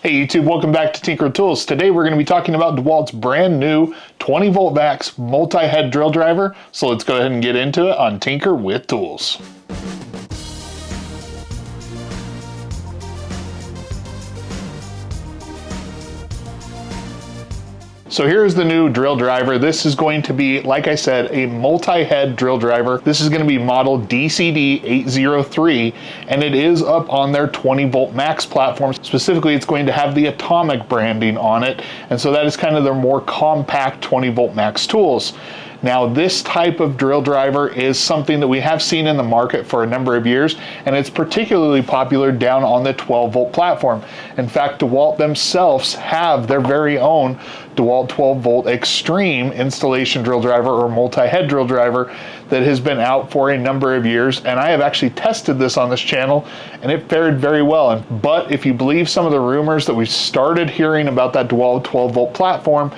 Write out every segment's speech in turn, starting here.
Hey YouTube, welcome back to Tinker Tools. Today we're going to be talking about DeWalt's brand new 20 volt max multi-head drill driver. So let's go ahead and get into it on Tinker with Tools. So here's the new drill driver. This is going to be, like I said, a multi-head drill driver. This is going to be model DCD803, and it is up on their 20 volt max platform. Specifically, it's going to have the Atomic branding on it, and so that is kind of their more compact 20 volt max tools. Now, this type of drill driver is something that we have seen in the market for a number of years, and it's particularly popular down on the 12 volt platform. In fact, DeWalt themselves have their very own DeWalt 12 volt extreme installation drill driver or multi-head drill driver that has been out for a number of years, and I have actually tested this on this channel and it fared very well. But if you believe some of the rumors that we started hearing about that DeWalt 12 volt platform,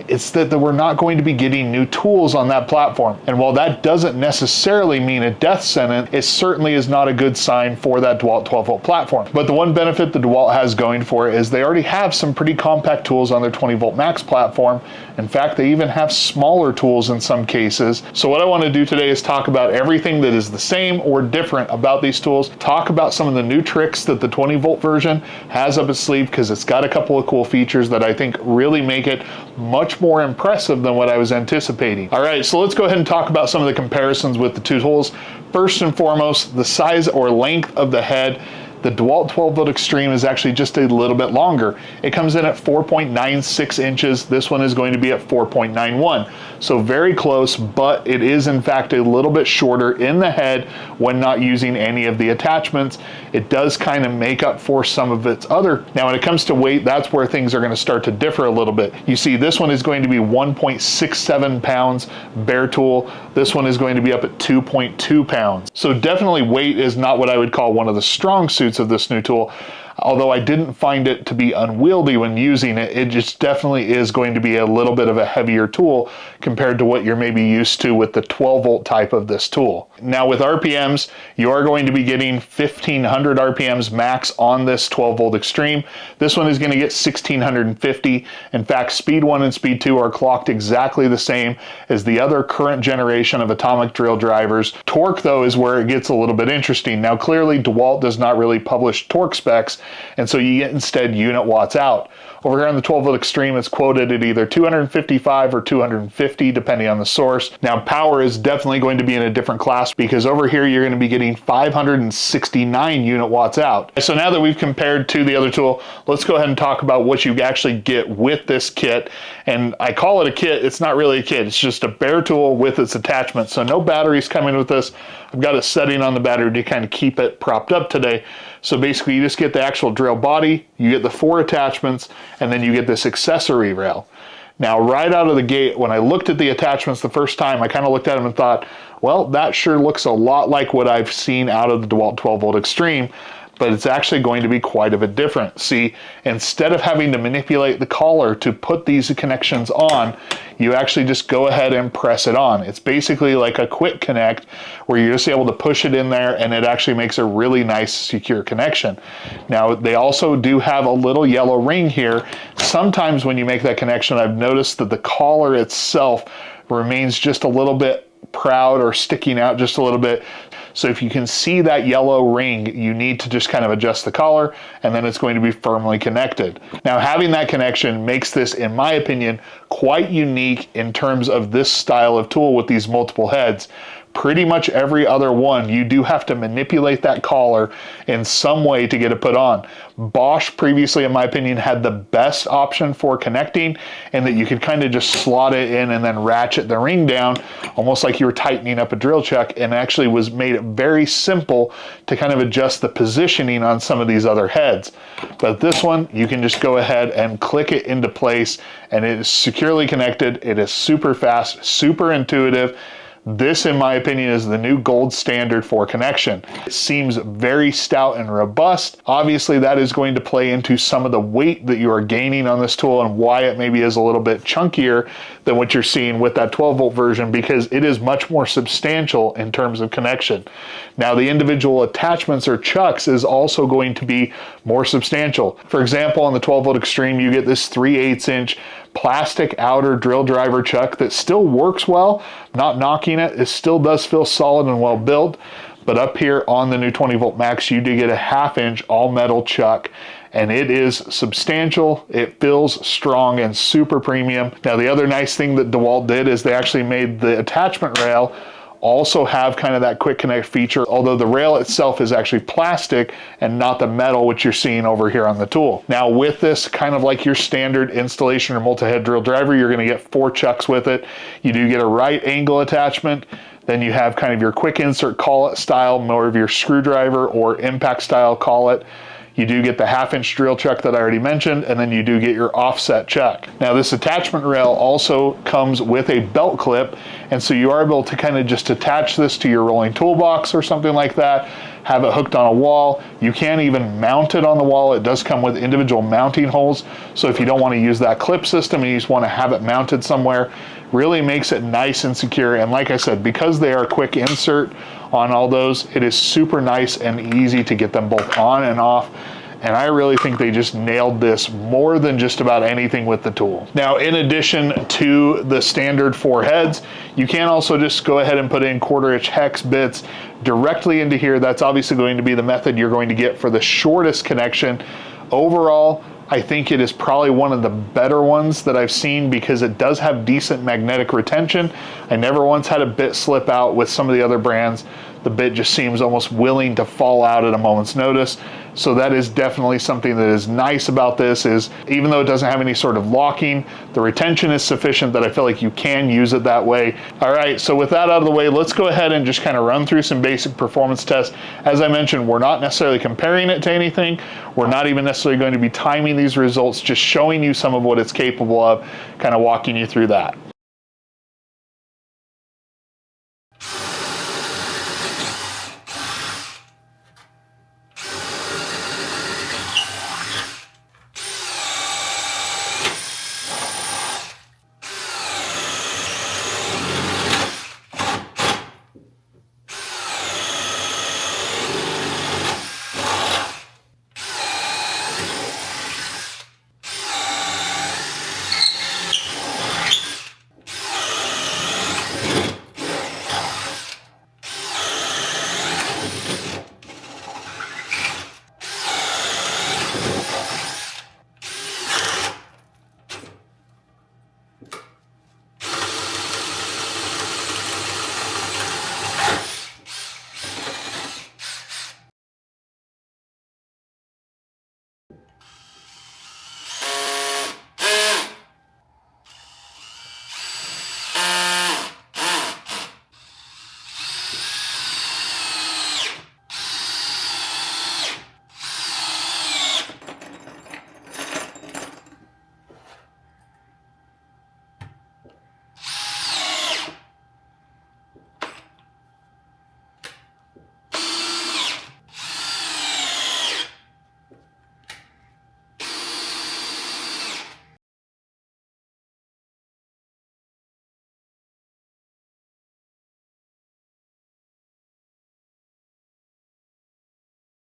it's that we're not going to be getting new tools on that platform. And while that doesn't necessarily mean a death sentence, it certainly is not a good sign for that DeWalt 12 volt platform. But the one benefit that DeWalt has going for it is they already have some pretty compact tools on their 20 volt max platform. In fact, they even have smaller tools in some cases. So what I want to do today is talk about everything that is the same or different about these tools, talk about some of the new tricks that the 20 volt version has up its sleeve, because it's got a couple of cool features that I think really make it much more impressive than what I was anticipating. All right, so let's go ahead and talk about some of the comparisons with the two tools. First and foremost, the size or length of the head. The DeWalt 12 volt Extreme is actually just a little bit longer. It comes in at 4.96 inches. This one is going to be at 4.91. So very close, but it is in fact a little bit shorter in the head when not using any of the attachments. It does kind of make up for some of its other. Now when it comes to weight, that's where things are going to start to differ a little bit. You see, this one is going to be 1.67 pounds bare tool. This one is going to be up at 2.2 pounds. So definitely weight is not what I would call one of the strong suits of this new tool. Although I didn't find it to be unwieldy when using it, it just definitely is going to be a little bit of a heavier tool compared to what you're maybe used to with the 12 volt type of this tool. Now with RPMs, you are going to be getting 1500 RPMs max on this 12 volt Extreme. This one is going to get 1650. In fact, Speed 1 and Speed 2 are clocked exactly the same as the other current generation of Atomic drill drivers. Torque though is where it gets a little bit interesting. Now clearly DeWalt does not really publish torque specs, and so you get instead unit watts out. Over here on the 12 volt Extreme, it's quoted at either 255 or 250 depending on the source. Now power is definitely going to be in a different class, because over here you're going to be getting 569 unit watts out. So now that we've compared to the other tool, let's go ahead and talk about what you actually get with this kit. And I call it a kit, it's not really a kit, it's just a bare tool with its attachments. So no batteries coming with this. I've got a setting on the battery to kind of keep it propped up today. So basically you just get the actual drill body, you get the 4 attachments, and then you get this accessory rail. Now right out of the gate, when I looked at the attachments the first time, I kind of looked at them and thought, well, that sure looks a lot like what I've seen out of the DeWalt 12 volt Extreme, but it's actually going to be quite a bit different. See, instead of having to manipulate the collar to put these connections on, you actually just go ahead and press it on. It's basically like a quick connect where you're just able to push it in there, and it actually makes a really nice secure connection. Now they also do have a little yellow ring here. Sometimes when you make that connection, I've noticed that the collar itself remains just a little bit proud or sticking out just a little bit. So if you can see that yellow ring, you need to just kind of adjust the collar, and then it's going to be firmly connected. Now having that connection makes this, in my opinion, quite unique in terms of this style of tool with these multiple heads. Pretty much every other one, you do have to manipulate that collar in some way to get it put on. Bosch previously, in my opinion, had the best option for connecting, and that you could kind of just slot it in and then ratchet the ring down, almost like you were tightening up a drill chuck, and actually was made it very simple to kind of adjust the positioning on some of these other heads. But this one, you can just go ahead and click it into place, and it is securely connected. It is super fast, super intuitive. This, in my opinion, is the new gold standard for connection. It seems very stout and robust. Obviously, that is going to play into some of the weight that you are gaining on this tool and why it maybe is a little bit chunkier than what you're seeing with that 12-volt version, because it is much more substantial in terms of connection. Now, the individual attachments or chucks is also going to be more substantial. For example, on the 12-volt Extreme, you get this 3/8" plastic outer drill driver chuck that still works well, not knocking it. It still does feel solid and well built. But up here on the new 20-volt Max, you do get a 1/2" all metal chuck, and it is substantial. It feels strong and super premium. Now, the other nice thing that DeWalt did is they actually made the attachment rail also have kind of that quick connect feature, although the rail itself is actually plastic and not the metal which you're seeing over here on the tool. Now, with this, kind of like your standard installation or multi-head drill driver, you're going to get 4 chucks with it. You do get a right angle attachment. Then you have kind of your quick insert collet style, more of your screwdriver or impact style collet. You do get the 1/2" drill chuck that I already mentioned, and then you do get your offset chuck. Now, this attachment rail also comes with a belt clip, and so you are able to kind of just attach this to your rolling toolbox or something like that, have it hooked on a wall. You can even mount it on the wall. It does come with individual mounting holes, so if you don't want to use that clip system and you just want to have it mounted somewhere, really makes it nice and secure. And like I said, because they are quick insert on all those, it is super nice and easy to get them both on and off. And I really think they just nailed this more than just about anything with the tool. Now, in addition to the standard 4 heads, you can also just go ahead and put in 1/4" hex bits directly into here. That's obviously going to be the method you're going to get for the shortest connection. Overall, I think it is probably one of the better ones that I've seen because it does have decent magnetic retention. I never once had a bit slip out with some of the other brands. The bit just seems almost willing to fall out at a moment's notice. So that is definitely something that is nice about this, is even though it doesn't have any sort of locking, the retention is sufficient that I feel like you can use it that way. All right, so with that out of the way, let's go ahead and just kind of run through some basic performance tests. As I mentioned, we're not necessarily comparing it to anything. We're not even necessarily going to be timing these results, just showing you some of what it's capable of, kind of walking you through that.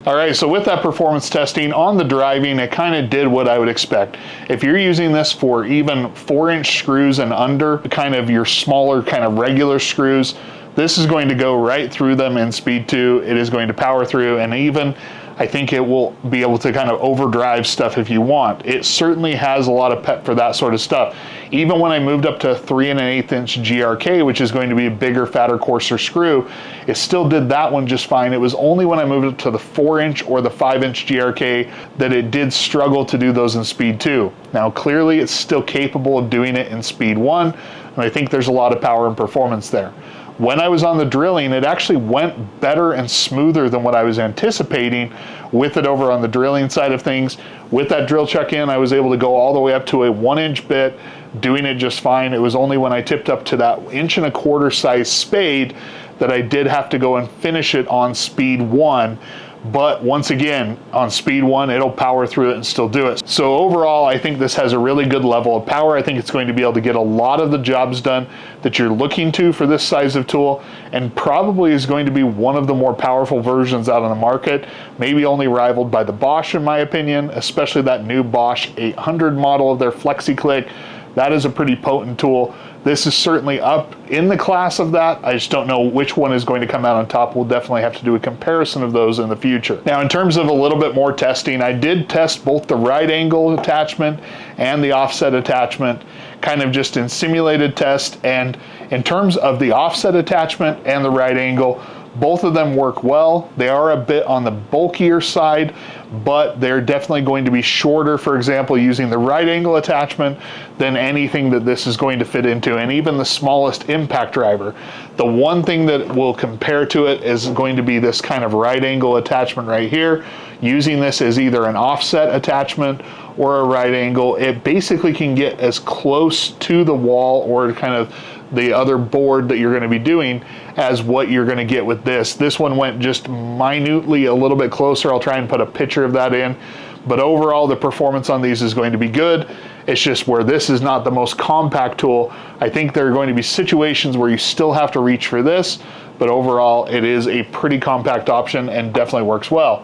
All right, so with that performance testing on the driving, it kind of did what I would expect. If you're using this for even 4-inch screws and under, kind of your smaller kind of regular screws, this is going to go right through them in speed 2. It is going to power through, and even I think it will be able to kind of overdrive stuff if you want. It certainly has a lot of pep for that sort of stuff. Even when I moved up to 3 1/8" GRK, which is going to be a bigger, fatter, coarser screw, it still did that one just fine. It was only when I moved up to the 4-inch or the 5-inch GRK that it did struggle to do those in speed 2. Now, clearly it's still capable of doing it in speed 1, and I think there's a lot of power and performance there. when I was on the drilling, it actually went better and smoother than what I was anticipating with it over on the drilling side of things. With that drill chuck in, I was able to go all the way up to a 1-inch bit, doing it just fine. It was only when I tipped up to that 1.25 inch size spade that I did have to go and finish it on speed 1. But once again, on speed 1, it'll power through it and still do it. So overall, I think this has a really good level of power. I think it's going to be able to get a lot of the jobs done that you're looking to for this size of tool, and probably is going to be one of the more powerful versions out on the market, maybe only rivaled by the Bosch in my opinion, especially that new Bosch 800 model of their FlexiClick. That is a pretty potent tool. This is certainly up in the class of that. I just don't know which one is going to come out on top. We'll definitely have to do a comparison of those in the future. Now, in terms of a little bit more testing, I did test both the right angle attachment and the offset attachment, kind of just in simulated test. And in terms of the offset attachment and the right angle, both of them work well. They are a bit on the bulkier side, but they're definitely going to be shorter, for example, using the right angle attachment than anything that this is going to fit into, and even the smallest impact driver. The one thing that will compare to it is going to be this kind of right angle attachment right here. Using this as either an offset attachment or a right angle, it basically can get as close to the wall or kind of the other board that you're going to be doing as what you're going to get with this. This one went just minutely a little bit closer. I'll try and put a picture of that in. But overall, the performance on these is going to be good. It's just where this is not the most compact tool. I think there are going to be situations where you still have to reach for this, but overall, it is a pretty compact option and definitely works well.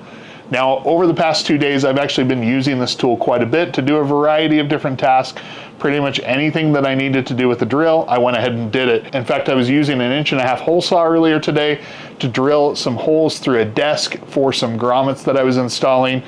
Now, over the past 2 days, I've actually been using this tool quite a bit to do a variety of different tasks. Pretty much anything that I needed to do with the drill, I went ahead and did it. In fact, I was using an 1.5 inch hole saw earlier today to drill some holes through a desk for some grommets that I was installing.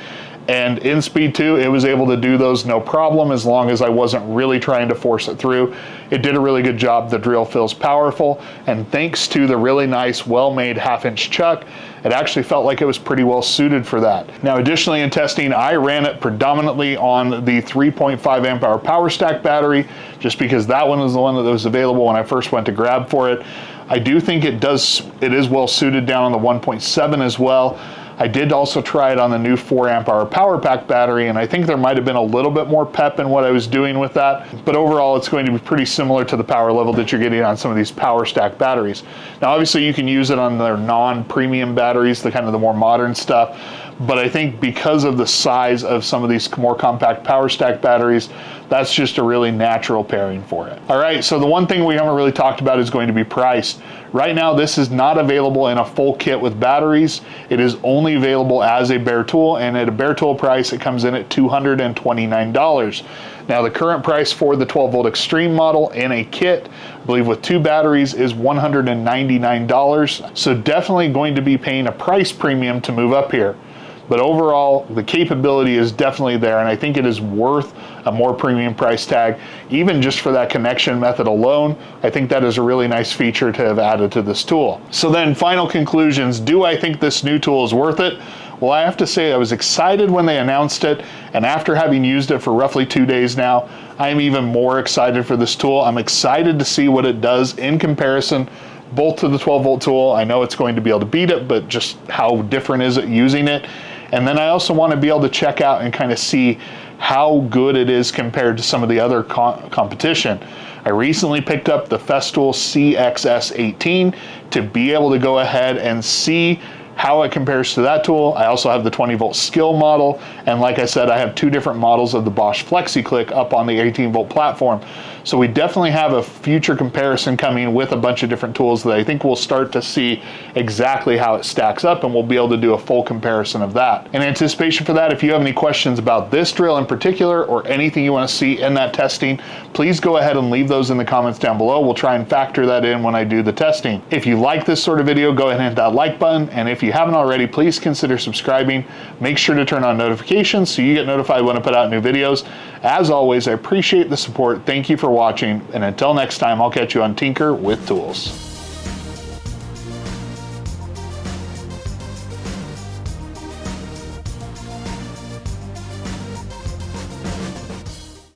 And in Speed 2, it was able to do those no problem as long as I wasn't really trying to force it through. It did a really good job. The drill feels powerful, and thanks to the really nice, well-made 1/2 inch chuck, it actually felt like it was pretty well suited for that. Now, additionally in testing, I ran it predominantly on the 3.5 amp hour power stack battery, just because that one was the one that was available when I first went to grab for it. I do think it is well suited down on the 1.7 as well. I did also try it on the new 4 amp hour power pack battery, and I think there might have been a little bit more pep in what I was doing with that, but overall it's going to be pretty similar to the power level that you're getting on some of these power stack batteries. Now obviously you can use it on their non-premium batteries, the kind of the more modern stuff, but I think because of the size of some of these more compact power stack batteries, that's just a really natural pairing for it. All right, so the one thing we haven't really talked about is going to be priced. Right now, this is not available in a full kit with batteries. It is only available as a bare tool, and at a bare tool price, it comes in at $229. Now, the current price for the 12 volt extreme model in a kit, I believe with 2 batteries, is $199. So definitely going to be paying a price premium to move up here. But overall, the capability is definitely there, and I think it is worth a more premium price tag. Even just for that connection method alone, I think that is a really nice feature to have added to this tool. So then, final conclusions. Do I think this new tool is worth it? Well, I have to say I was excited when they announced it, and after having used it for roughly 2 days now, I'm even more excited for this tool. I'm excited to see what it does in comparison both to the 12 volt tool. I know it's going to be able to beat it, but just how different is it using it? And then I also want to be able to check out and kind of see how good it is compared to some of the other competition. I recently picked up the Festool CXS18 to be able to go ahead and see how it compares to that tool. I also have the 20 volt skill model, and like I said, I have 2 different models of the Bosch FlexiClick up on the 18 volt platform. So we definitely have a future comparison coming with a bunch of different tools that I think we'll start to see exactly how it stacks up, and we'll be able to do a full comparison of that. In anticipation for that, if you have any questions about this drill in particular or anything you want to see in that testing, please go ahead and leave those in the comments down below. We'll try and factor that in when I do the testing. If you like this sort of video, go ahead and hit that like button, and if you haven't already, please consider subscribing. Make sure to turn on notifications so you get notified when I put out new videos. As always, I appreciate the support. Thank you for watching, and until next time, I'll catch you on Tinker with Tools.